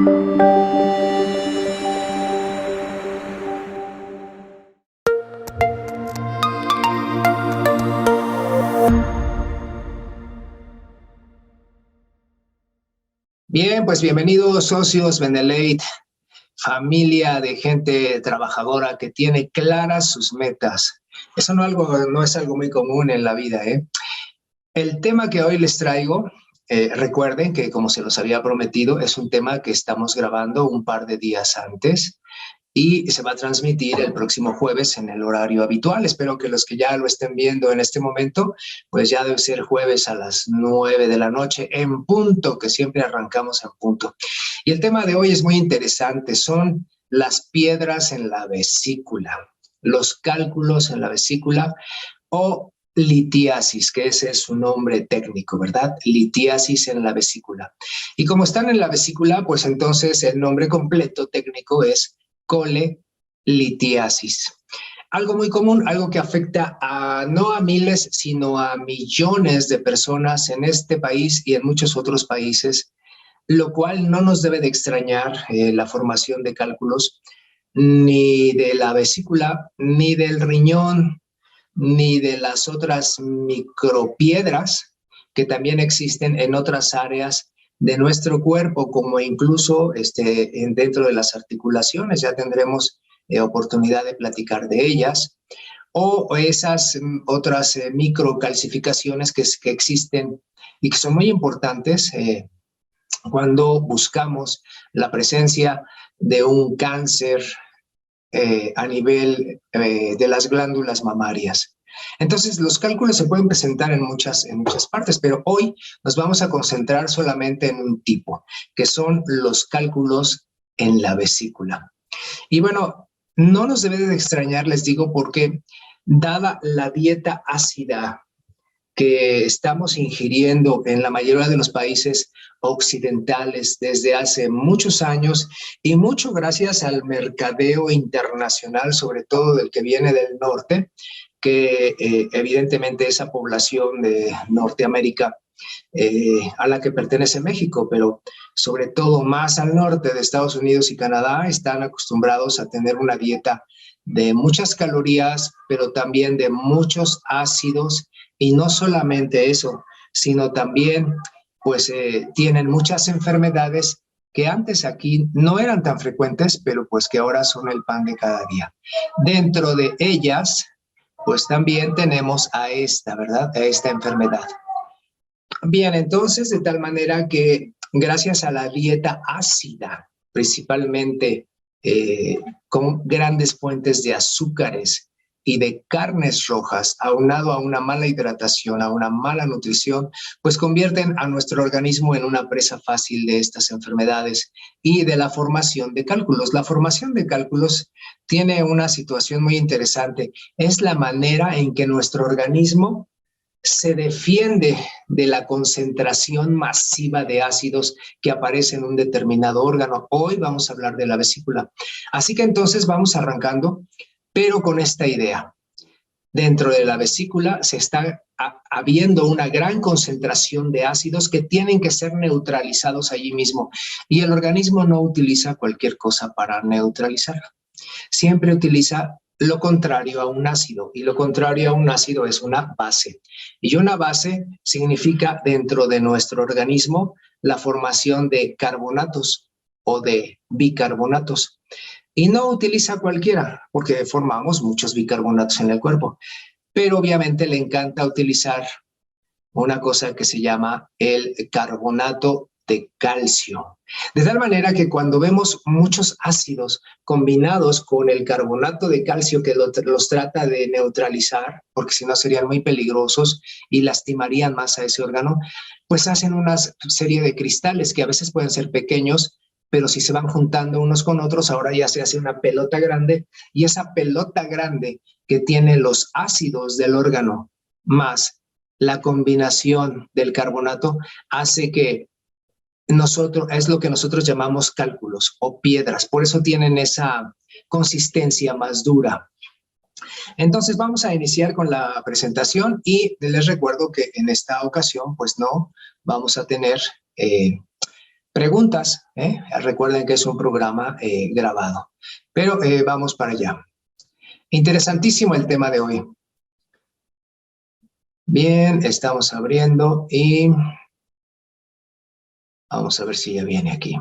Bien, pues bienvenidos socios Benelete, familia de gente trabajadora que tiene claras sus metas. Eso no es algo muy común en la vida, ¿eh? El tema que hoy les traigo, recuerden que como se los había prometido, es un tema que estamos grabando un par de días antes y se va a transmitir el próximo jueves en el horario habitual. Espero que los que ya lo estén viendo en este momento, pues ya debe ser jueves a las 9 de la noche en punto, que siempre arrancamos en punto. Y el tema de hoy es muy interesante, son las piedras en la vesícula, los cálculos en la vesícula o litiasis, que ese es su nombre técnico, ¿verdad? Litiasis en la vesícula. Y como están en la vesícula, pues entonces el nombre completo técnico es colelitiasis. Algo muy común, algo que afecta no a miles, sino a millones de personas en este país y en muchos otros países, lo cual no nos debe de extrañar la formación de cálculos ni de la vesícula, ni del riñón, ni de las otras micropiedras que también existen en otras áreas de nuestro cuerpo, como incluso dentro de las articulaciones. Ya tendremos oportunidad de platicar de ellas, o esas otras microcalcificaciones que existen y que son muy importantes cuando buscamos la presencia de un cáncer a nivel de las glándulas mamarias. Entonces, los cálculos se pueden presentar en muchas partes, pero hoy nos vamos a concentrar solamente en un tipo, que son los cálculos en la vesícula. Y bueno, no nos debe de extrañar, les digo, porque dada la dieta ácida que estamos ingiriendo en la mayoría de los países occidentales desde hace muchos años y mucho gracias al mercadeo internacional, sobre todo del que viene del norte, que evidentemente esa población de Norteamérica a la que pertenece México, pero sobre todo más al norte de Estados Unidos y Canadá, están acostumbrados a tener una dieta de muchas calorías, pero también de muchos ácidos, y no solamente eso, sino también pues tienen muchas enfermedades que antes aquí no eran tan frecuentes, pero pues que ahora son el pan de cada día. Dentro de ellas, pues también tenemos a esta, ¿verdad? A esta enfermedad. Bien, entonces, de tal manera que gracias a la dieta ácida, principalmente con grandes fuentes de azúcares y de carnes rojas, aunado a una mala hidratación, a una mala nutrición, pues convierten a nuestro organismo en una presa fácil de estas enfermedades y de la formación de cálculos. La formación de cálculos tiene una situación muy interesante. Es la manera en que nuestro organismo se defiende de la concentración masiva de ácidos que aparece en un determinado órgano. Hoy vamos a hablar de la vesícula. Así que entonces vamos arrancando, pero con esta idea. Dentro de la vesícula se está habiendo una gran concentración de ácidos que tienen que ser neutralizados allí mismo. Y el organismo no utiliza cualquier cosa para neutralizarla. Siempre utiliza lo contrario a un ácido, y lo contrario a un ácido es una base. Y una base significa dentro de nuestro organismo la formación de carbonatos o de bicarbonatos. Y no utiliza cualquiera, porque formamos muchos bicarbonatos en el cuerpo. Pero obviamente le encanta utilizar una cosa que se llama el carbonato de calcio. De tal manera que cuando vemos muchos ácidos combinados con el carbonato de calcio que los trata de neutralizar, porque si no serían muy peligrosos y lastimarían más a ese órgano, pues hacen una serie de cristales que a veces pueden ser pequeños, pero si se van juntando unos con otros, ahora ya se hace una pelota grande, y esa pelota grande que tiene los ácidos del órgano más la combinación del carbonato hace que es lo que nosotros llamamos cálculos o piedras. Por eso tienen esa consistencia más dura. Entonces vamos a iniciar con la presentación y les recuerdo que en esta ocasión pues no vamos a tener preguntas. Recuerden que es un programa grabado. Pero vamos para allá. Interesantísimo el tema de hoy. Bien, estamos abriendo y vamos a ver si ya viene aquí.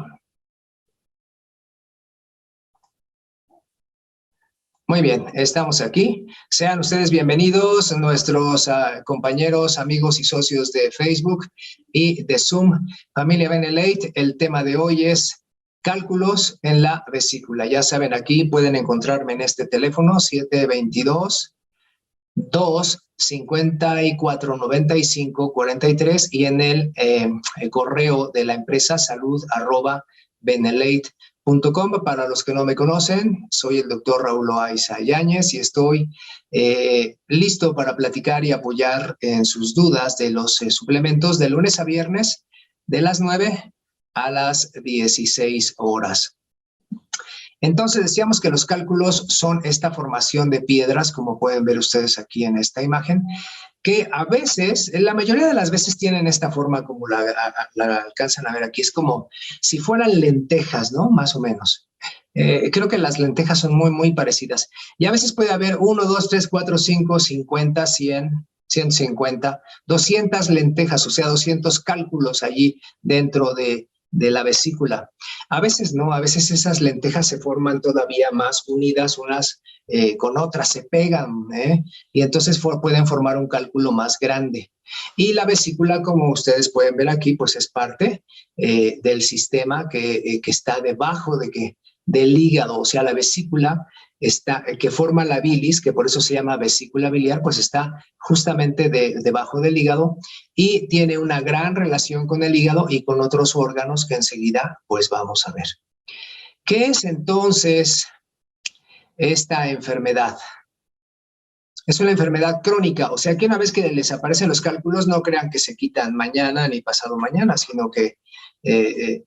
Muy bien, estamos aquí. Sean ustedes bienvenidos, nuestros compañeros, amigos y socios de Facebook y de Zoom. Familia Benelate, el tema de hoy es cálculos en la vesícula. Ya saben, aquí pueden encontrarme en este teléfono 722-254-9543 y en el correo de la empresa salud@benelate.com. Para los que no me conocen, soy el doctor Raúl Loaiza Yáñez y estoy listo para platicar y apoyar en sus dudas de los suplementos de lunes a viernes de las 9 a las 16 horas. Entonces decíamos que los cálculos son esta formación de piedras, como pueden ver ustedes aquí en esta imagen, que a veces, la mayoría de las veces tienen esta forma como la alcanzan a ver aquí, es como si fueran lentejas, ¿no? Más o menos. Creo que las lentejas son muy, muy parecidas. Y a veces puede haber 1, 2, 3, 4, 5, 50, 100, 150, 200 lentejas, o sea, 200 cálculos allí dentro de la vesícula. A veces no, a veces esas lentejas se forman todavía más unidas unas con otras, se pegan, y entonces pueden formar un cálculo más grande. Y la vesícula, como ustedes pueden ver aquí, pues es parte del sistema que está debajo del hígado, o sea, la vesícula que forma la bilis, que por eso se llama vesícula biliar, pues está justamente debajo del hígado y tiene una gran relación con el hígado y con otros órganos que enseguida pues vamos a ver. ¿Qué es entonces esta enfermedad? Es una enfermedad crónica, o sea que una vez que les aparecen los cálculos no crean que se quitan mañana ni pasado mañana, sino que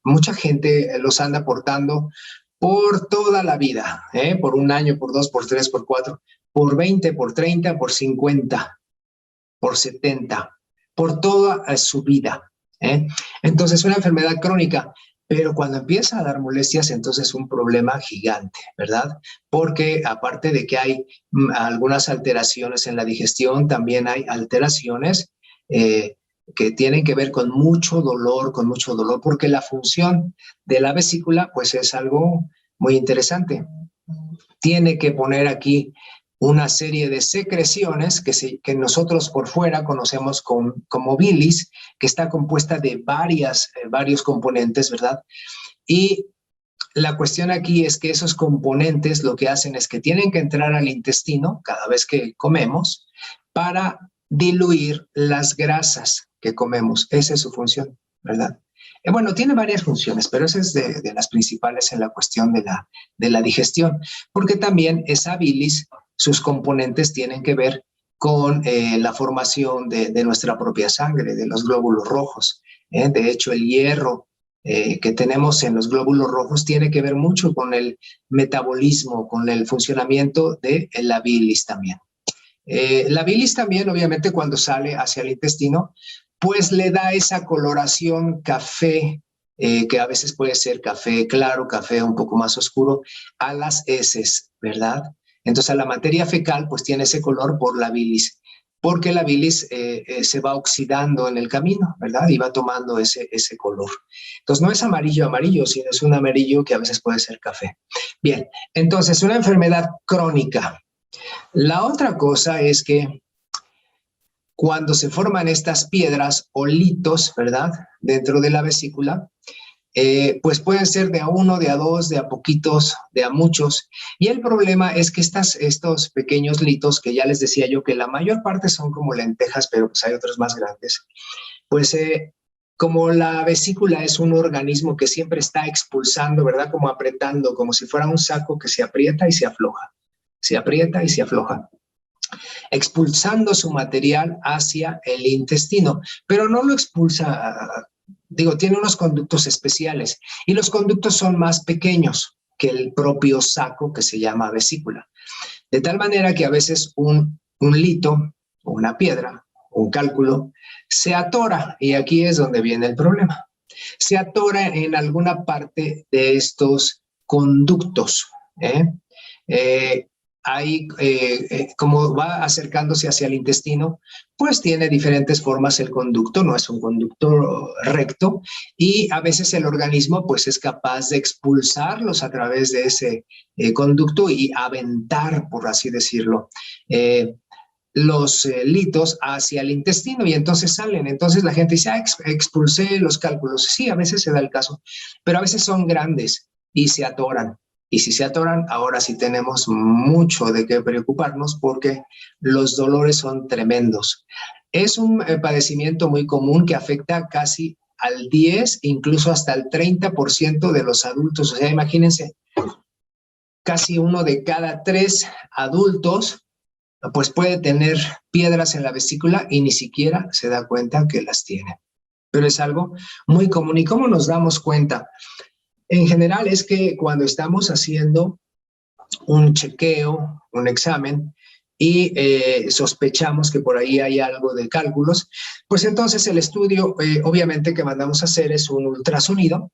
mucha gente los anda portando por toda la vida, por un año, por 2, por 3, por 4, por 20, por 30, por 50, por 70, por toda su vida. Entonces es una enfermedad crónica, pero cuando empieza a dar molestias, entonces es un problema gigante, ¿verdad? Porque aparte de que hay algunas alteraciones en la digestión, también hay alteraciones que tienen que ver con mucho dolor, porque la función de la vesícula, pues es algo muy interesante. Tiene que poner aquí una serie de secreciones que nosotros por fuera conocemos como bilis, que está compuesta de varios componentes, ¿verdad? Y la cuestión aquí es que esos componentes lo que hacen es que tienen que entrar al intestino cada vez que comemos para diluir las grasas que comemos. Esa es su función, ¿verdad? Bueno, tiene varias funciones, pero esa es de las principales en la cuestión de la digestión, porque también esa bilis, sus componentes tienen que ver con la formación de nuestra propia sangre, de los glóbulos rojos. De hecho, el hierro que tenemos en los glóbulos rojos tiene que ver mucho con el metabolismo, con el funcionamiento de la bilis también. La bilis también, obviamente, cuando sale hacia el intestino, pues le da esa coloración café, que a veces puede ser café claro, café un poco más oscuro, a las heces, ¿verdad? Entonces, a la materia fecal, pues tiene ese color por la bilis, porque la bilis se va oxidando en el camino, ¿verdad? Y va tomando ese color. Entonces, no es amarillo, sino es un amarillo que a veces puede ser café. Bien, entonces, una enfermedad crónica. La otra cosa es que cuando se forman estas piedras o litos, ¿verdad? Dentro de la vesícula, pues pueden ser de a uno, de a dos, de a poquitos, de a muchos. Y el problema es que estos pequeños litos, que ya les decía yo que la mayor parte son como lentejas, pero pues hay otros más grandes, pues como la vesícula es un organismo que siempre está expulsando, ¿verdad? Como apretando, como si fuera un saco que se aprieta y se afloja. Se aprieta y se afloja, expulsando su material hacia el intestino, pero no lo expulsa, tiene unos conductos especiales y los conductos son más pequeños que el propio saco que se llama vesícula. De tal manera que a veces un lito, una piedra, un cálculo, se atora y aquí es donde viene el problema. se atora en alguna parte de estos conductos. Ahí, como va acercándose hacia el intestino, pues tiene diferentes formas el conducto, no es un conducto recto, y a veces el organismo pues es capaz de expulsarlos a través de ese conducto y aventar, por así decirlo, los litos hacia el intestino y entonces salen. Entonces la gente dice, expulsé los cálculos. Sí, a veces se da el caso, pero a veces son grandes y se atoran. Y si se atoran, ahora sí tenemos mucho de qué preocuparnos porque los dolores son tremendos. Es un padecimiento muy común que afecta casi al 10, incluso hasta el 30% de los adultos. O sea, imagínense, casi 1 de cada 3 adultos pues puede tener piedras en la vesícula y ni siquiera se da cuenta que las tiene. Pero es algo muy común. ¿Y cómo nos damos cuenta? En general es que cuando estamos haciendo un chequeo, un examen, y sospechamos que por ahí hay algo de cálculos, pues entonces el estudio obviamente que mandamos a hacer es un ultrasonido,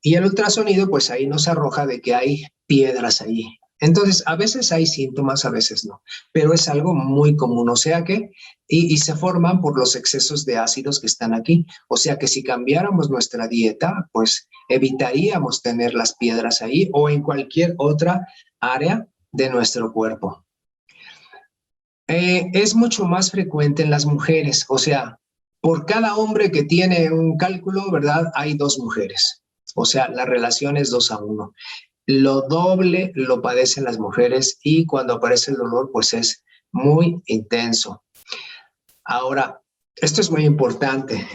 y el ultrasonido pues ahí nos arroja de que hay piedras ahí. Entonces, a veces hay síntomas, a veces no, pero es algo muy común, o sea que, y se forman por los excesos de ácidos que están aquí, o sea que si cambiáramos nuestra dieta, pues evitaríamos tener las piedras ahí o en cualquier otra área de nuestro cuerpo. Es mucho más frecuente en las mujeres, o sea, por cada hombre que tiene un cálculo, ¿verdad? Hay 2 mujeres, o sea, la relación es 2-1. Lo doble lo padecen las mujeres y cuando aparece el dolor, pues es muy intenso. Ahora, esto es muy importante.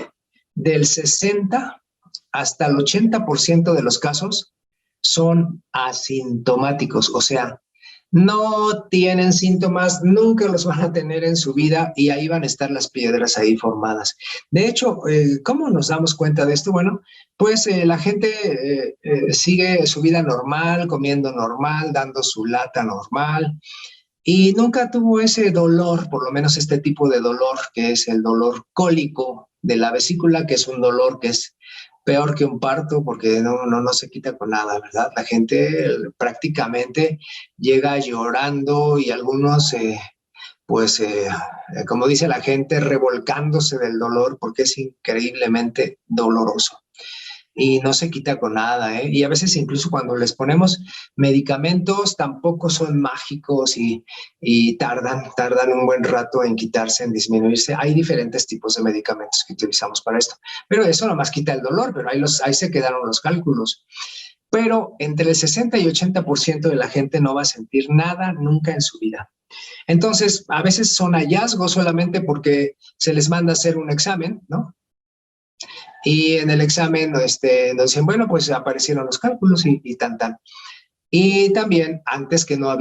Del 60 hasta el 80% de los casos son asintomáticos, o sea, no tienen síntomas, nunca los van a tener en su vida y ahí van a estar las piedras ahí formadas. De hecho, ¿cómo nos damos cuenta de esto? Bueno, pues la gente sigue su vida normal, comiendo normal, dando su lata normal y nunca tuvo ese dolor, por lo menos este tipo de dolor, que es el dolor cólico de la vesícula, que es un dolor que es peor que un parto porque no se quita con nada, ¿verdad? La gente prácticamente llega llorando y algunos, como dice la gente, revolcándose del dolor porque es increíblemente doloroso. Y no se quita con nada, ¿eh? Y a veces incluso cuando les ponemos medicamentos tampoco son mágicos y tardan un buen rato en quitarse, en disminuirse. Hay diferentes tipos de medicamentos que utilizamos para esto, pero eso nomás quita el dolor, pero ahí se quedaron los cálculos. Pero entre el 60 y 80% de la gente no va a sentir nada nunca en su vida. Entonces, a veces son hallazgos solamente porque se les manda a hacer un examen, ¿no? Y en el examen nos dicen, bueno, pues aparecieron los cálculos y tan. Y también antes que no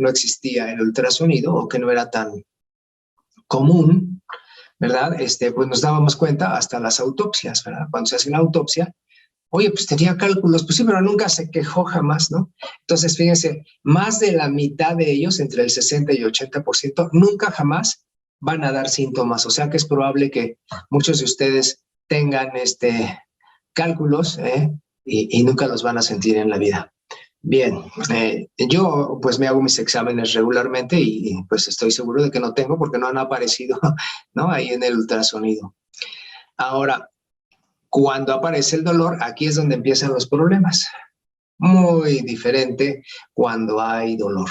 existía el ultrasonido o que no era tan común, ¿verdad? Pues nos dábamos cuenta hasta las autopsias, ¿verdad? Cuando se hace una autopsia, oye, pues tenía cálculos, pues sí, pero nunca se quejó jamás, ¿no? Entonces, fíjense, más de la mitad de ellos, entre el 60 y 80%, nunca jamás van a dar síntomas. O sea que es probable que muchos de ustedes tengan cálculos y nunca los van a sentir en la vida. Bien, yo pues me hago mis exámenes regularmente y pues estoy seguro de que no tengo porque no han aparecido, ¿no? Ahí en el ultrasonido. Ahora, cuando aparece el dolor, aquí es donde empiezan los problemas. Muy diferente cuando hay dolor.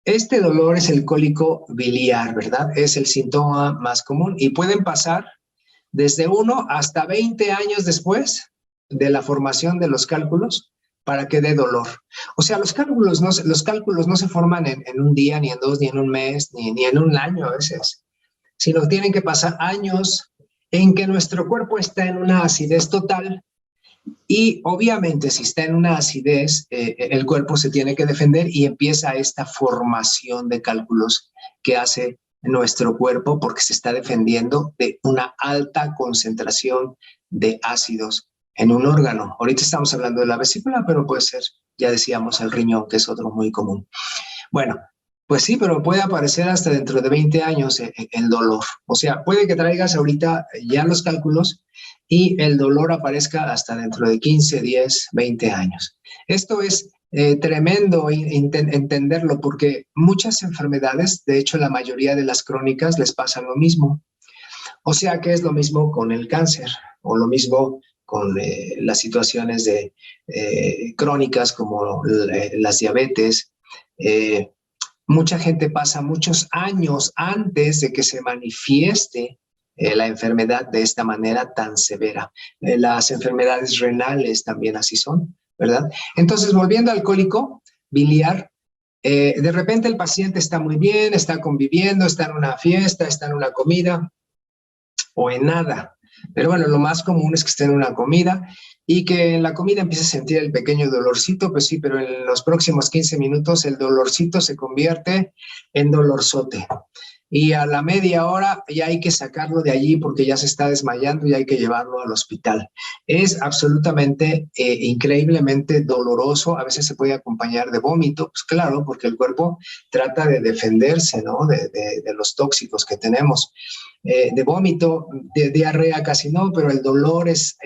Este dolor es el cólico biliar, ¿verdad? Es el síntoma más común y pueden pasar desde 1 hasta 20 años después de la formación de los cálculos para que dé dolor. O sea, los cálculos no se forman en un día, ni en 2, ni en un mes, ni en un año a veces, sino que tienen que pasar años en que nuestro cuerpo está en una acidez total y obviamente si está en una acidez, el cuerpo se tiene que defender y empieza esta formación de cálculos que hace nuestro cuerpo porque se está defendiendo de una alta concentración de ácidos en un órgano. Ahorita estamos hablando de la vesícula, pero puede ser, ya decíamos, el riñón, que es otro muy común. Bueno, Pues sí, pero puede aparecer hasta dentro de 20 años el dolor. O sea, puede que traigas ahorita ya los cálculos y el dolor aparezca hasta dentro de 15, 10, 20 años. Esto es tremendo entenderlo porque muchas enfermedades, de hecho la mayoría de las crónicas les pasa lo mismo. O sea que es lo mismo con el cáncer o lo mismo con las situaciones de crónicas como las diabetes. Eh, Mucha gente pasa muchos años antes de que se manifieste la enfermedad de esta manera tan severa. Las enfermedades renales también así son, ¿verdad? Entonces, volviendo al cólico biliar, de repente el paciente está muy bien, está conviviendo, está en una fiesta, está en una comida o en nada. Pero bueno, lo más común es que esté en una comida y que en la comida empiece a sentir el pequeño dolorcito, pues sí, pero en los próximos 15 minutos el dolorcito se convierte en dolorzote. Y a la media hora ya hay que sacarlo de allí porque ya se está desmayando y hay que llevarlo al hospital. Es absolutamente, increíblemente doloroso. A veces se puede acompañar de vómito, pues claro, porque el cuerpo trata de defenderse, ¿no? De los tóxicos que tenemos. De vómito, de diarrea casi no, pero el dolor es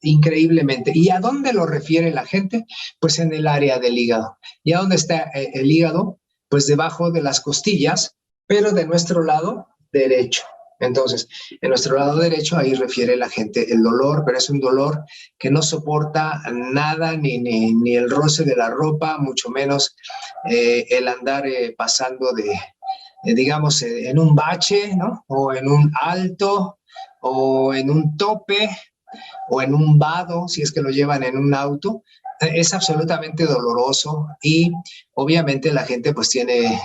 increíblemente. ¿Y a dónde lo refiere la gente? Pues en el área del hígado. ¿Y a dónde está el hígado? Pues debajo de las costillas, pero de nuestro lado derecho. Entonces, en nuestro lado derecho, ahí refiere la gente el dolor, pero es un dolor que no soporta nada, ni el roce de la ropa, mucho menos el andar pasando de, digamos, en un bache, ¿no? O en un alto, o en un tope, o en un vado, si es que lo llevan en un auto. Es absolutamente doloroso y obviamente la gente pues tiene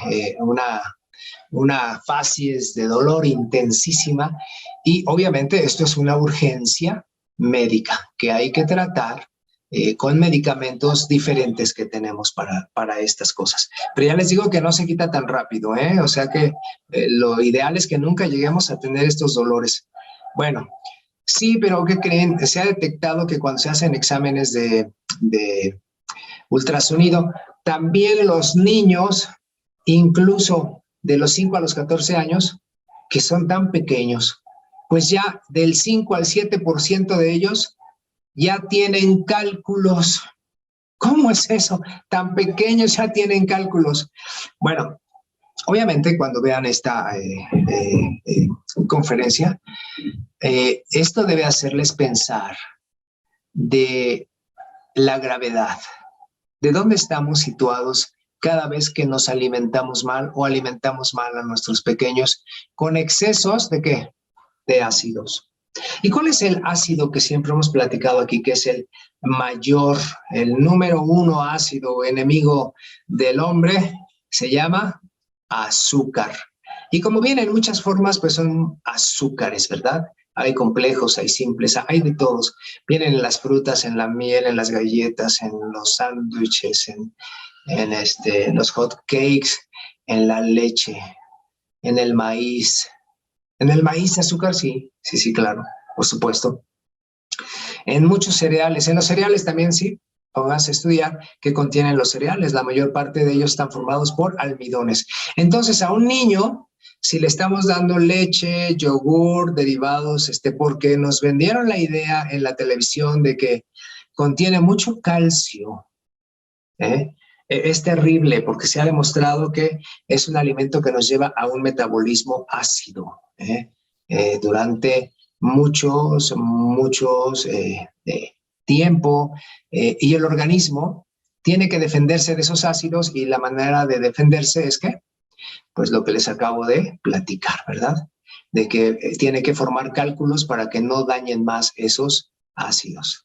una facies de dolor intensísima y obviamente esto es una urgencia médica que hay que tratar con medicamentos diferentes que tenemos para estas cosas. Pero ya les digo que no se quita tan rápido, ¿eh? O sea que lo ideal es que nunca lleguemos a tener estos dolores. Bueno, sí, pero ¿qué creen? Se ha detectado que cuando se hacen exámenes de ultrasonido, también los niños, incluso de los 5 a los 14 años, que son tan pequeños, pues ya del 5 al 7% de ellos ya tienen cálculos. ¿Cómo es eso? Tan pequeños ya tienen cálculos. Bueno, obviamente cuando vean esta conferencia, esto debe hacerles pensar de la gravedad, de dónde estamos situados cada vez que nos alimentamos mal o alimentamos mal a nuestros pequeños con excesos de ¿qué? De ácidos. ¿Y cuál es el ácido que siempre hemos platicado aquí, que es el mayor, el número uno ácido enemigo del hombre? Se llama azúcar. Y como viene en muchas formas, pues son azúcares, ¿verdad? Hay complejos, hay simples, hay de todos. Vienen en las frutas, en la miel, en las galletas, en los sándwiches, en los hot cakes, en la leche, en el maíz. En el maíz azúcar, sí, sí, sí, claro, por supuesto. En muchos cereales, en los cereales también sí, pónganse a estudiar qué contienen los cereales. La mayor parte de ellos están formados por almidones. Entonces, a un niño, si le estamos dando leche, yogur, derivados, porque nos vendieron la idea en la televisión de que contiene mucho calcio, ¿eh? Es terrible porque se ha demostrado que es un alimento que nos lleva a un metabolismo ácido durante muchos tiempo y el organismo tiene que defenderse de esos ácidos y la manera de defenderse es que, pues lo que les acabo de platicar, ¿verdad? De que tiene que formar cálculos para que no dañen más esos ácidos.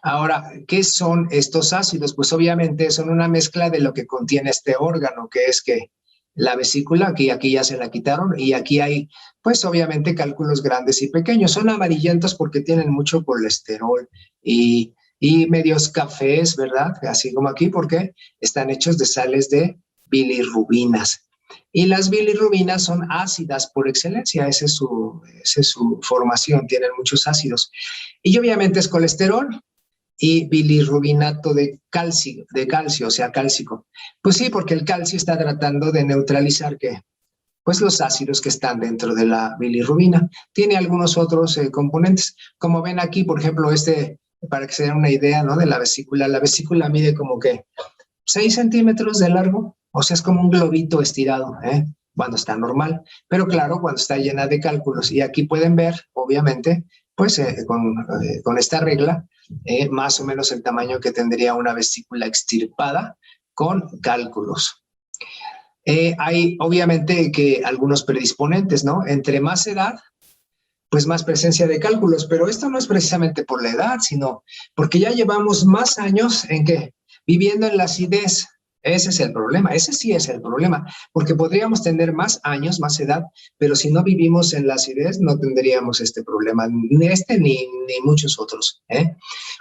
Ahora, ¿qué son estos ácidos? Pues obviamente son una mezcla de lo que contiene este órgano, que es que la vesícula, aquí ya se la quitaron, y aquí hay, pues obviamente cálculos grandes y pequeños. Son amarillentos porque tienen mucho colesterol y medios cafés, ¿verdad? Así como aquí, porque están hechos de sales bilirrubinas. Y las bilirrubinas son ácidas por excelencia, esa es su formación, tienen muchos ácidos. Y obviamente es colesterol. y bilirrubinato de calcio, o sea, cálcico. Pues sí, porque el calcio está tratando de neutralizar ¿qué? Pues los ácidos que están dentro de la bilirrubina. Tiene algunos otros componentes. Como ven aquí, por ejemplo, para que se den una idea, ¿no? De la vesícula mide como que 6 centímetros de largo, o sea, es como un globito estirado, cuando está normal. Pero claro, cuando está llena de cálculos. Y aquí pueden ver, obviamente, pues con esta regla, más o menos el tamaño que tendría una vesícula extirpada con cálculos. Hay obviamente que algunos predisponentes, ¿no? Entre más edad, pues más presencia de cálculos, pero esto no es precisamente por la edad, sino porque ya llevamos más años en que viviendo en la acidez. Ese es el problema, ese sí es el problema, porque podríamos tener más años, más edad, pero si no vivimos en la acidez no tendríamos este problema, ni ni muchos otros.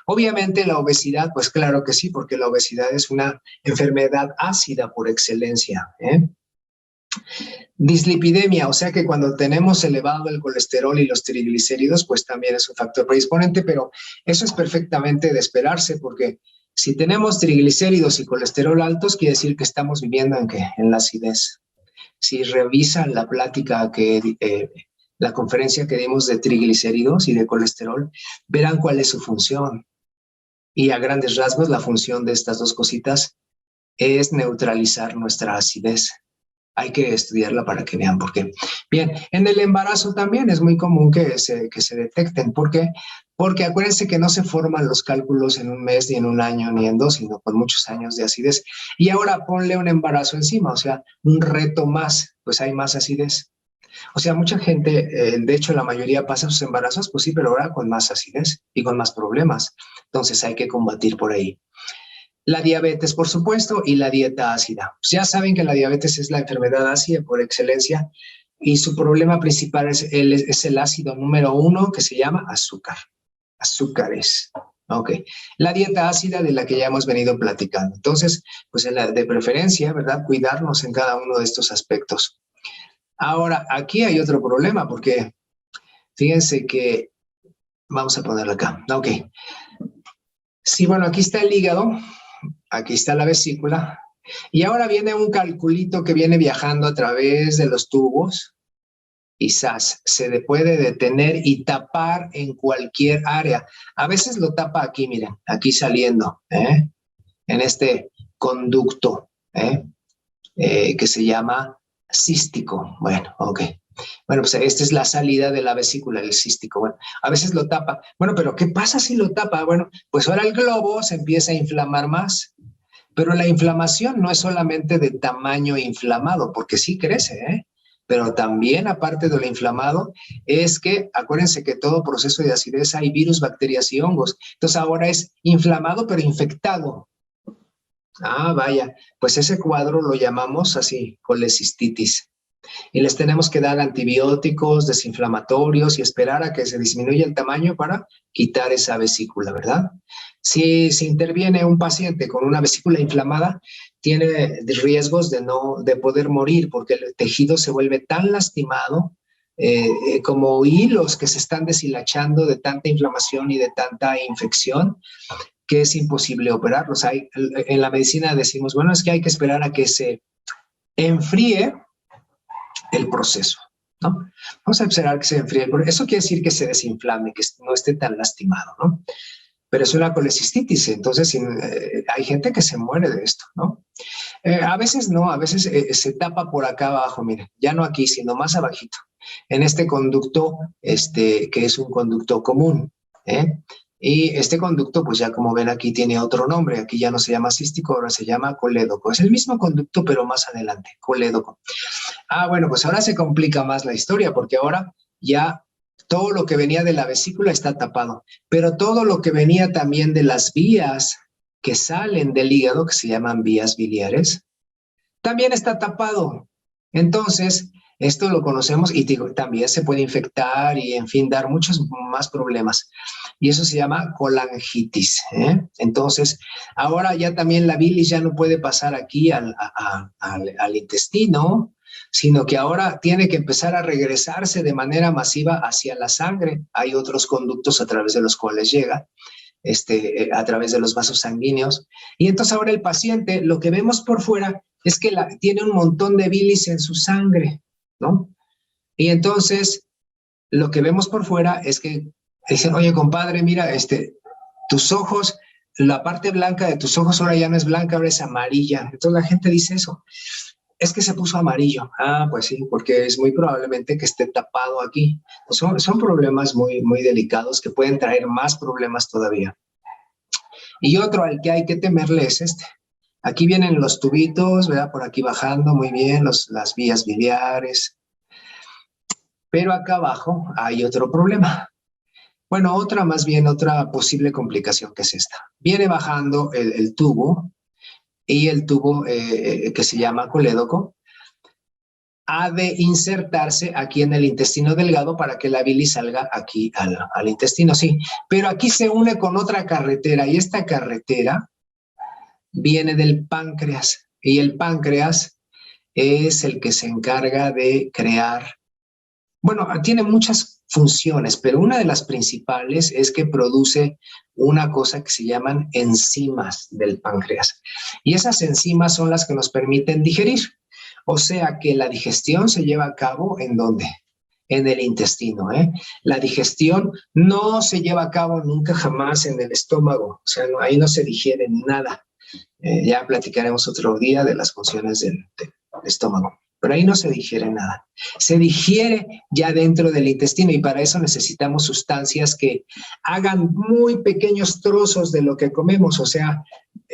Obviamente la obesidad, pues claro que sí, porque la obesidad es una enfermedad ácida por excelencia. Dislipidemia, o sea que cuando tenemos elevado el colesterol y los triglicéridos, pues también es un factor predisponente, pero eso es perfectamente de esperarse, porque si tenemos triglicéridos y colesterol altos, quiere decir que estamos viviendo en la acidez. Si revisan la plática la conferencia que dimos de triglicéridos y de colesterol, verán cuál es su función. Y a grandes rasgos, la función de estas dos cositas es neutralizar nuestra acidez. Hay que estudiarla para que vean por qué. Bien, en el embarazo también es muy común que se detecten. ¿Por qué? Porque acuérdense que no se forman los cálculos en un mes, ni en un año, ni en dos, sino con muchos años de acidez. Y ahora ponle un embarazo encima, o sea, un reto más, pues hay más acidez. O sea, mucha gente, de hecho la mayoría pasa sus embarazos, pues sí, pero ahora con más acidez y con más problemas. Entonces hay que combatir por ahí. La diabetes, por supuesto, y la dieta ácida. Pues ya saben que la diabetes es la enfermedad ácida por excelencia y su problema principal es el ácido número 1 que se llama azúcar. Azúcares. Ok. La dieta ácida de la que ya hemos venido platicando. Entonces, pues de preferencia, ¿verdad? Cuidarnos en cada uno de estos aspectos. Ahora, aquí hay otro problema porque fíjense que, vamos a ponerlo acá. Ok. Sí, bueno, aquí está el hígado. Aquí está la vesícula. Y ahora viene un calculito que viene viajando a través de los tubos y se puede detener y tapar en cualquier área. A veces lo tapa aquí, miren, aquí saliendo, en este conducto que se llama cístico. Bueno, ok. Bueno, pues esta es la salida de la vesícula, el cístico. Bueno, a veces lo tapa. Bueno, pero ¿qué pasa si lo tapa? Bueno, pues ahora el globo se empieza a inflamar más. Pero la inflamación no es solamente de tamaño inflamado, porque sí crece, pero también aparte de lo inflamado, es que acuérdense que todo proceso de acidez hay virus, bacterias y hongos. Entonces ahora es inflamado pero infectado. Ah, vaya, pues ese cuadro lo llamamos así, colecistitis. Y les tenemos que dar antibióticos, desinflamatorios y esperar a que se disminuya el tamaño para quitar esa vesícula, ¿verdad? Si se interviene un paciente con una vesícula inflamada, tiene riesgos de poder morir porque el tejido se vuelve tan lastimado como hilos que se están deshilachando de tanta inflamación y de tanta infección que es imposible operarlos. En la medicina decimos, bueno, es que hay que esperar a que se enfríe el proceso, ¿no? Vamos a esperar que se enfríe. Eso quiere decir que se desinflame, que no esté tan lastimado, ¿no? Pero es una colecistitis, entonces hay gente que se muere de esto, ¿no? A veces no, a veces se tapa por acá abajo, miren, ya no aquí, sino más abajito, en este conducto, que es un conducto común, Y este conducto, pues ya como ven aquí, tiene otro nombre. Aquí ya no se llama cístico, ahora se llama colédoco. Es el mismo conducto, pero más adelante, colédoco. Ah, bueno, pues ahora se complica más la historia, porque ahora ya todo lo que venía de la vesícula está tapado, pero todo lo que venía también de las vías que salen del hígado, que se llaman vías biliares, también está tapado. Entonces, esto lo conocemos y también se puede infectar y, en fin, dar muchos más problemas. Y eso se llama colangitis. Entonces, ahora ya también la bilis ya no puede pasar aquí al intestino, sino que ahora tiene que empezar a regresarse de manera masiva hacia la sangre. Hay otros conductos a través de los cuales llega. a través de los vasos sanguíneos. Y entonces ahora el paciente, lo que vemos por fuera es que tiene un montón de bilis en su sangre, ¿no? Y entonces lo que vemos por fuera es que dicen, oye, compadre, mira, tus ojos, la parte blanca de tus ojos ahora ya no es blanca, ahora es amarilla. Entonces la gente dice eso. Es que se puso amarillo. Ah, pues sí, porque es muy probablemente que esté tapado aquí. Son problemas muy, muy delicados que pueden traer más problemas todavía. Y otro al que hay que temerle es este. Aquí vienen los tubitos, ¿verdad? Por aquí bajando muy bien, las vías biliares. Pero acá abajo hay otro problema. Bueno, más bien otra posible complicación que es esta. Viene bajando el tubo, y el tubo que se llama colédoco ha de insertarse aquí en el intestino delgado para que la bilis salga aquí al intestino, sí. Pero aquí se une con otra carretera y esta carretera viene del páncreas y el páncreas es el que se encarga de crear, bueno, tiene muchas funciones, pero una de las principales es que produce una cosa que se llaman enzimas del páncreas. Y esas enzimas son las que nos permiten digerir. O sea que la digestión se lleva a cabo ¿en dónde? En el intestino, ¿eh? La digestión no se lleva a cabo nunca jamás en el estómago. O sea, ahí no se digiere nada. Ya platicaremos otro día de las funciones del estómago. Pero ahí no se digiere nada. Se digiere ya dentro del intestino y para eso necesitamos sustancias que hagan muy pequeños trozos de lo que comemos, o sea,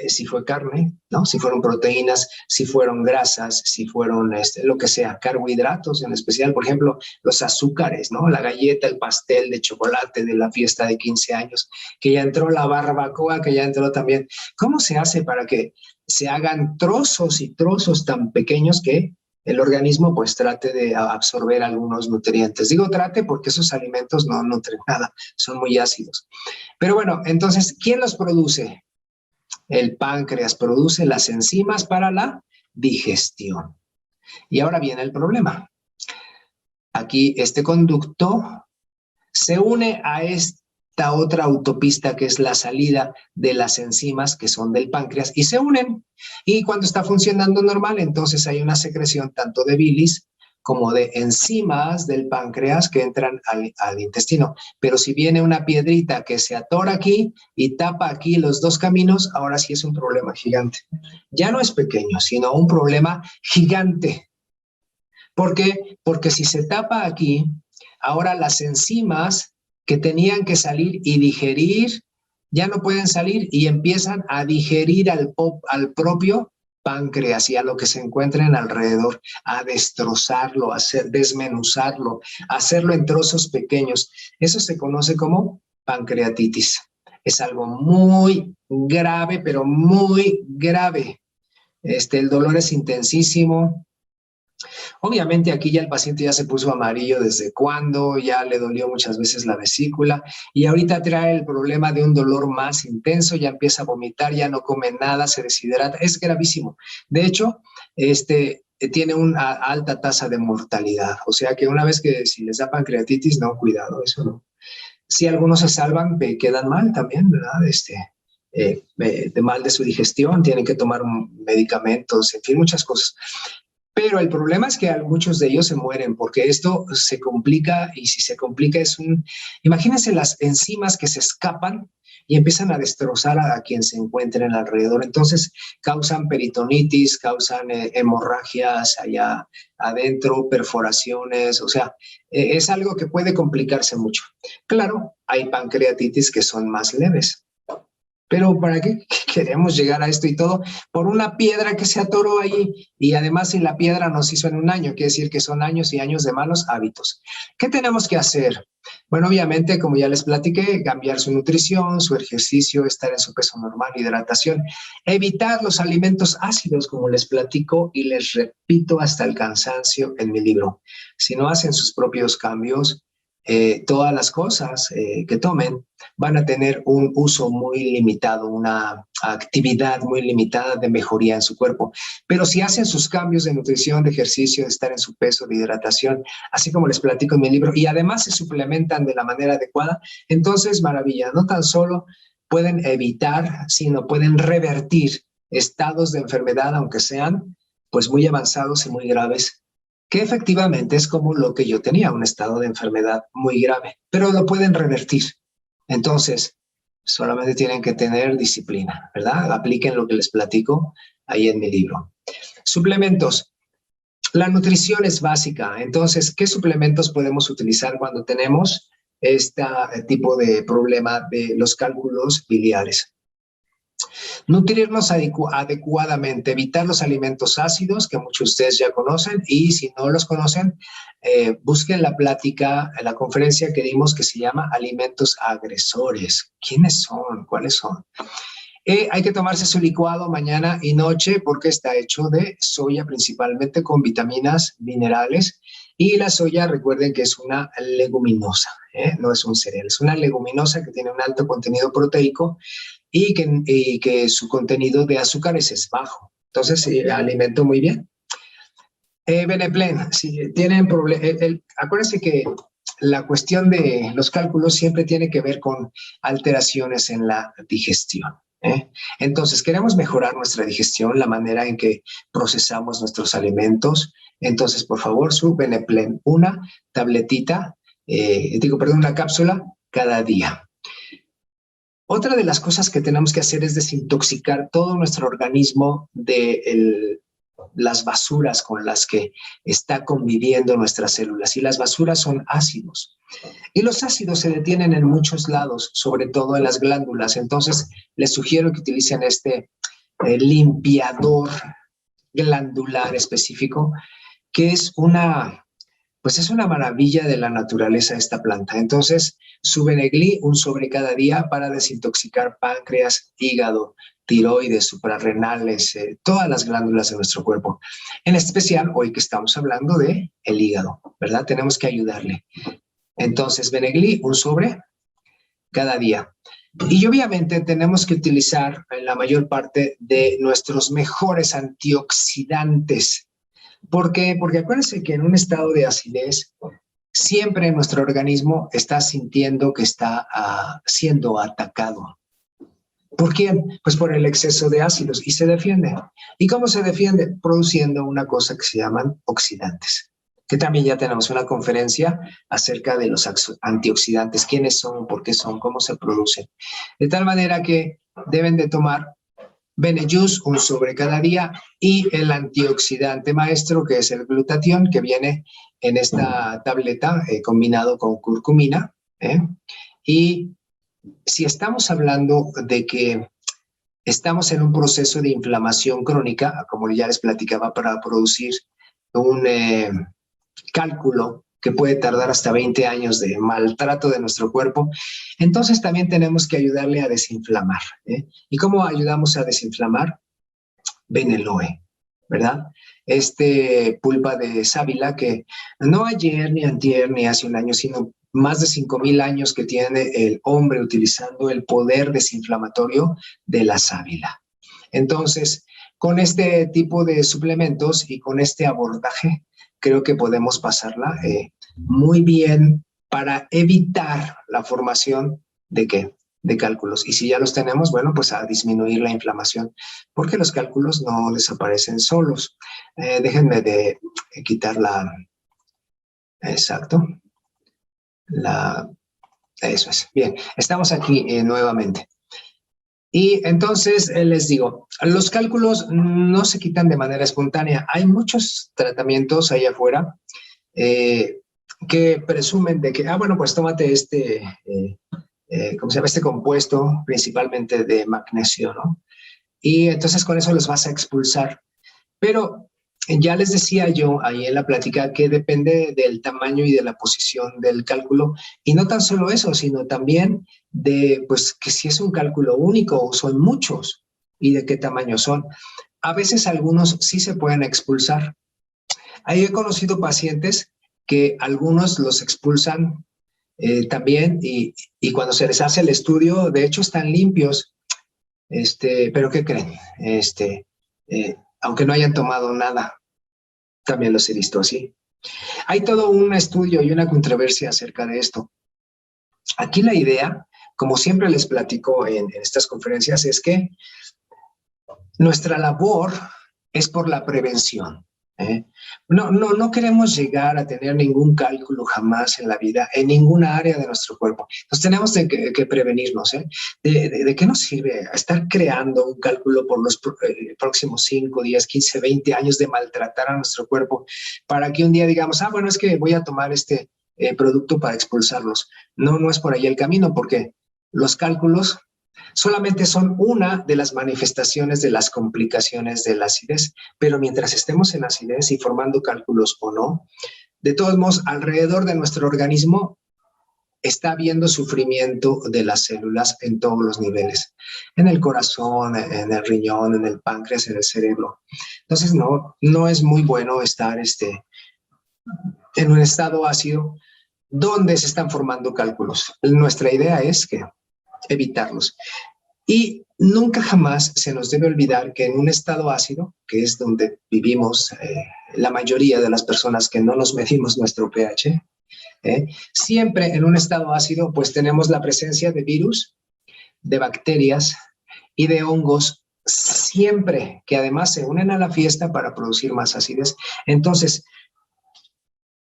si fue carne, ¿no? Si fueron proteínas, si fueron grasas, si fueron lo que sea, carbohidratos en especial, por ejemplo, los azúcares, ¿no? La galleta, el pastel de chocolate de la fiesta de 15 años, que ya entró la barbacoa, que ya entró también. ¿Cómo se hace para que se hagan trozos y trozos tan pequeños que el organismo pues trate de absorber algunos nutrientes? Digo trate porque esos alimentos no nutren nada, son muy ácidos. Pero bueno, entonces, ¿quién los produce? El páncreas produce las enzimas para la digestión. Y ahora viene el problema. Aquí este conducto se une a esta otra autopista que es la salida de las enzimas que son del páncreas y se unen. Y cuando está funcionando normal, entonces hay una secreción tanto de bilis como de enzimas del páncreas que entran al intestino. Pero si viene una piedrita que se atora aquí y tapa aquí los dos caminos, ahora sí es un problema gigante. Ya no es pequeño, sino un problema gigante. ¿Por qué? Porque si se tapa aquí, ahora las enzimas que tenían que salir y digerir ya no pueden salir y empiezan a digerir al propio páncreas y a lo que se encuentren alrededor, a destrozarlo, a desmenuzarlo, a hacerlo en trozos pequeños. Eso se conoce como pancreatitis. Es algo muy grave, pero muy grave. El dolor es intensísimo. Obviamente aquí ya el paciente ya se puso amarillo desde cuando, ya le dolió muchas veces la vesícula y ahorita trae el problema de un dolor más intenso, ya empieza a vomitar, ya no come nada, se deshidrata, es gravísimo. De hecho, tiene una alta tasa de mortalidad, o sea que una vez que si les da pancreatitis, no, cuidado, eso no. Si algunos se salvan, quedan mal también, ¿verdad? De mal de su digestión, tienen que tomar medicamentos, en fin, muchas cosas. Pero el problema es que muchos de ellos se mueren porque esto se complica y si se complica imagínense las enzimas que se escapan y empiezan a destrozar a quien se encuentren alrededor. Entonces causan peritonitis, causan hemorragias allá adentro, perforaciones, o sea, es algo que puede complicarse mucho. Claro, hay pancreatitis que son más leves. Pero ¿para qué queremos llegar a esto y todo? Por una piedra que se atoró ahí y además si la piedra nos hizo en un año, quiere decir que son años y años de malos hábitos. ¿Qué tenemos que hacer? Bueno, obviamente, como ya les platiqué, cambiar su nutrición, su ejercicio, estar en su peso normal, hidratación, evitar los alimentos ácidos, como les platico y les repito hasta el cansancio en mi libro. Si no hacen sus propios cambios, todas las cosas que tomen van a tener un uso muy limitado, una actividad muy limitada de mejoría en su cuerpo. Pero si hacen sus cambios de nutrición, de ejercicio, de estar en su peso, de hidratación, así como les platico en mi libro, y además se suplementan de la manera adecuada, entonces maravilla, no tan solo pueden evitar, sino pueden revertir estados de enfermedad, aunque sean pues muy avanzados y muy graves, que efectivamente es como lo que yo tenía, un estado de enfermedad muy grave, pero lo pueden revertir. Entonces, solamente tienen que tener disciplina, ¿verdad? Apliquen lo que les platico ahí en mi libro. Suplementos. La nutrición es básica. Entonces, ¿qué suplementos podemos utilizar cuando tenemos este tipo de problema de los cálculos biliares? Nutrirnos adecuadamente, evitar los alimentos ácidos, que muchos de ustedes ya conocen, y si no los conocen, busquen la plática, la conferencia que dimos que se llama Alimentos Agresores. ¿Quiénes son? ¿Cuáles son? Hay que tomarse su licuado mañana y noche porque está hecho de soya principalmente con vitaminas, minerales, y la soya, recuerden que es una leguminosa, no es un cereal, es una leguminosa que tiene un alto contenido proteico y que su contenido de azúcares es bajo. Entonces, alimento muy bien. Beneplen, si tienen problemas, acuérdense que la cuestión de los cálculos siempre tiene que ver con alteraciones en la digestión. Entonces, queremos mejorar nuestra digestión, la manera en que procesamos nuestros alimentos. Entonces, por favor, su Beneplen, una tabletita, una cápsula cada día. Otra de las cosas que tenemos que hacer es desintoxicar todo nuestro organismo de las basuras con las que está conviviendo nuestras células. Y las basuras son ácidos. Y los ácidos se detienen en muchos lados, sobre todo en las glándulas. Entonces, les sugiero que utilicen este limpiador glandular específico, que es es una maravilla de la naturaleza esta planta. Entonces, su Benegli, un sobre cada día para desintoxicar páncreas, hígado, tiroides, suprarrenales, todas las glándulas de nuestro cuerpo. En especial, hoy que estamos hablando de el hígado, ¿verdad? Tenemos que ayudarle. Entonces, Benegli, un sobre cada día. Y obviamente tenemos que utilizar la mayor parte de nuestros mejores antioxidantes. ¿Por qué? Porque acuérdense que en un estado de acidez, siempre nuestro organismo está sintiendo que está siendo atacado. ¿Por quién? Pues por el exceso de ácidos y se defiende. ¿Y cómo se defiende? Produciendo una cosa que se llaman oxidantes, que también ya tenemos una conferencia acerca de los antioxidantes, quiénes son, por qué son, cómo se producen. De tal manera que deben de tomar Benejus, un sobre cada día, y el antioxidante maestro, que es el glutatión, que viene en esta tableta combinado con curcumina. Y si estamos hablando de que estamos en un proceso de inflamación crónica, como ya les platicaba, para producir un cálculo que puede tardar hasta 20 años de maltrato de nuestro cuerpo, entonces también tenemos que ayudarle a desinflamar. ¿Y cómo ayudamos a desinflamar? Beneloe, ¿verdad? Pulpa de sábila que no ayer, ni antier, ni hace un año, sino más de 5,000 años que tiene el hombre utilizando el poder desinflamatorio de la sábila. Entonces, con este tipo de suplementos y con este abordaje, creo que podemos pasarla muy bien para evitar la formación de ¿qué? De cálculos. Y si ya los tenemos, bueno, pues a disminuir la inflamación, porque los cálculos no desaparecen solos. Déjenme de quitar la... Exacto. Eso es. Bien, estamos aquí nuevamente. Y entonces les digo, los cálculos no se quitan de manera espontánea. Hay muchos tratamientos allá afuera que presumen de que, bueno, pues tómate ¿cómo se llama? Este compuesto, principalmente de magnesio, ¿no? Y entonces con eso los vas a expulsar. Pero ya les decía yo ahí en la plática que depende del tamaño y de la posición del cálculo. Y no tan solo eso, sino también de, pues, que si es un cálculo único o son muchos y de qué tamaño son. A veces algunos sí se pueden expulsar. Ahí he conocido pacientes que algunos los expulsan también y cuando se les hace el estudio, de hecho están limpios, pero ¿qué creen? Aunque no hayan tomado nada, también los he visto así. Hay todo un estudio y una controversia acerca de esto. Aquí la idea como siempre les platico en estas conferencias, es que nuestra labor es por la prevención. No queremos llegar a tener ningún cálculo jamás en la vida, en ninguna área de nuestro cuerpo. Entonces tenemos que prevenirnos. ¿De qué nos sirve estar creando un cálculo por los próximos 5, 10, 15, 20 años de maltratar a nuestro cuerpo para que un día digamos, bueno, es que voy a tomar este producto para expulsarlos? No es por ahí el camino, porque los cálculos solamente son una de las manifestaciones de las complicaciones de la acidez, pero mientras estemos en acidez y formando cálculos o no, de todos modos, alrededor de nuestro organismo está habiendo sufrimiento de las células en todos los niveles, en el corazón, en el riñón, en el páncreas, en el cerebro. Entonces, no es muy bueno estar en un estado ácido donde se están formando cálculos. Nuestra idea es que evitarlos. Y nunca jamás se nos debe olvidar que en un estado ácido, que es donde vivimos la mayoría de las personas que no nos medimos nuestro pH, siempre en un estado ácido pues tenemos la presencia de virus, de bacterias y de hongos, siempre, que además se unen a la fiesta para producir más acidez. Entonces,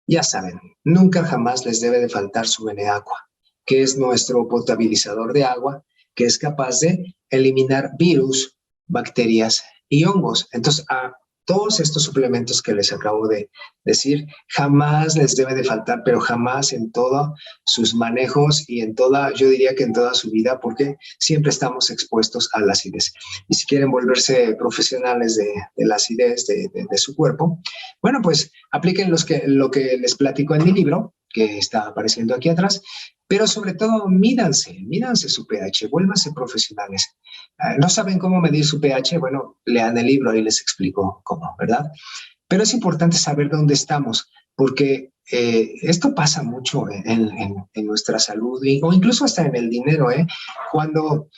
ya saben, nunca jamás les debe de faltar su Beneaqua, que es nuestro potabilizador de agua, que es capaz de eliminar virus, bacterias y hongos. Entonces, a todos estos suplementos que les acabo de decir, jamás les debe de faltar, pero jamás en todos sus manejos y yo diría que en toda su vida, porque siempre estamos expuestos a la acidez. Y si quieren volverse profesionales de la acidez de su cuerpo, bueno, pues apliquen lo que les platico en mi libro, que está apareciendo aquí atrás, pero sobre todo mídanse su pH, vuélvanse profesionales. ¿No saben cómo medir su pH? Bueno, lean el libro y les explico cómo, ¿verdad? Pero es importante saber dónde estamos, porque esto pasa mucho en nuestra salud o incluso hasta en el dinero, cuando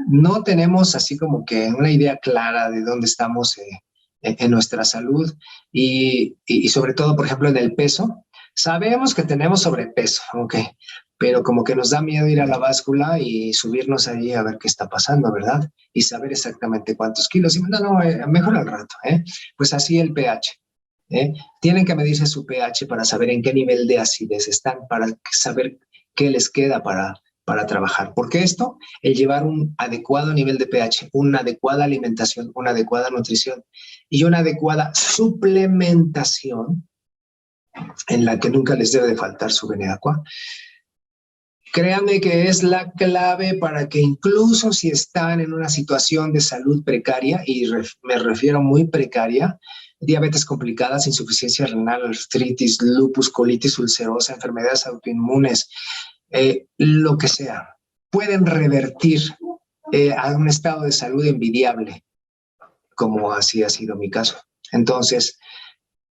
no tenemos así como que una idea clara de dónde estamos en nuestra salud y sobre todo, por ejemplo, en el peso. Sabemos que tenemos sobrepeso, ok, pero como que nos da miedo ir a la báscula y subirnos allí a ver qué está pasando, ¿verdad? Y saber exactamente cuántos kilos. Y mejor al rato, Pues así el pH. Tienen que medirse su pH para saber en qué nivel de acidez están, para saber qué les queda para trabajar. Porque esto, el llevar un adecuado nivel de pH, una adecuada alimentación, una adecuada nutrición y una adecuada suplementación, en la que nunca les debe de faltar su Beneaqua, créanme que es la clave para que incluso si están en una situación de salud precaria, y me refiero muy precaria, diabetes complicadas, insuficiencia renal, artritis, lupus, colitis ulcerosa, enfermedades autoinmunes, lo que sea, pueden revertir a un estado de salud envidiable, como así ha sido mi caso. Entonces,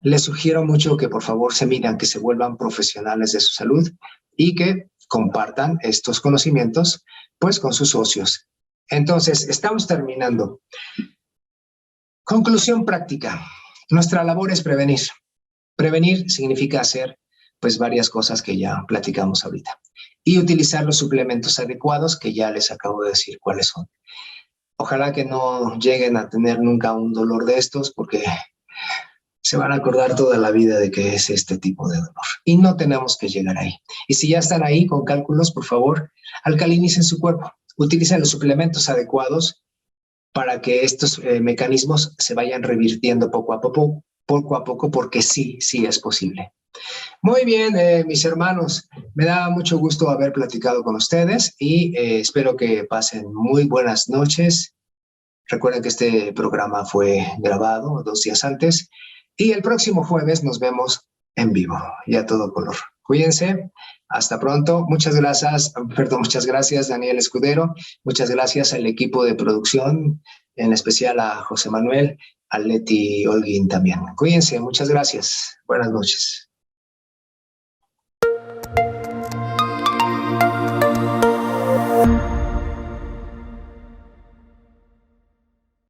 les sugiero mucho que por favor se midan, que se vuelvan profesionales de su salud y que compartan estos conocimientos pues con sus socios. Entonces, estamos terminando. Conclusión práctica. Nuestra labor es prevenir. Prevenir significa hacer pues varias cosas que ya platicamos ahorita y utilizar los suplementos adecuados que ya les acabo de decir cuáles son. Ojalá que no lleguen a tener nunca un dolor de estos, porque se van a acordar toda la vida de que es este tipo de dolor. Y no tenemos que llegar ahí. Y si ya están ahí con cálculos, por favor, alcalinicen su cuerpo. Utilicen los suplementos adecuados para que estos mecanismos se vayan revirtiendo poco a poco, porque sí es posible. Muy bien, mis hermanos, me da mucho gusto haber platicado con ustedes y espero que pasen muy buenas noches. Recuerden que este programa fue grabado 2 días antes y el próximo jueves nos vemos en vivo y a todo color. Cuídense, hasta pronto. Muchas gracias, Daniel Escudero. Muchas gracias al equipo de producción, en especial a José Manuel, a Leti Holguín también. Cuídense, muchas gracias. Buenas noches.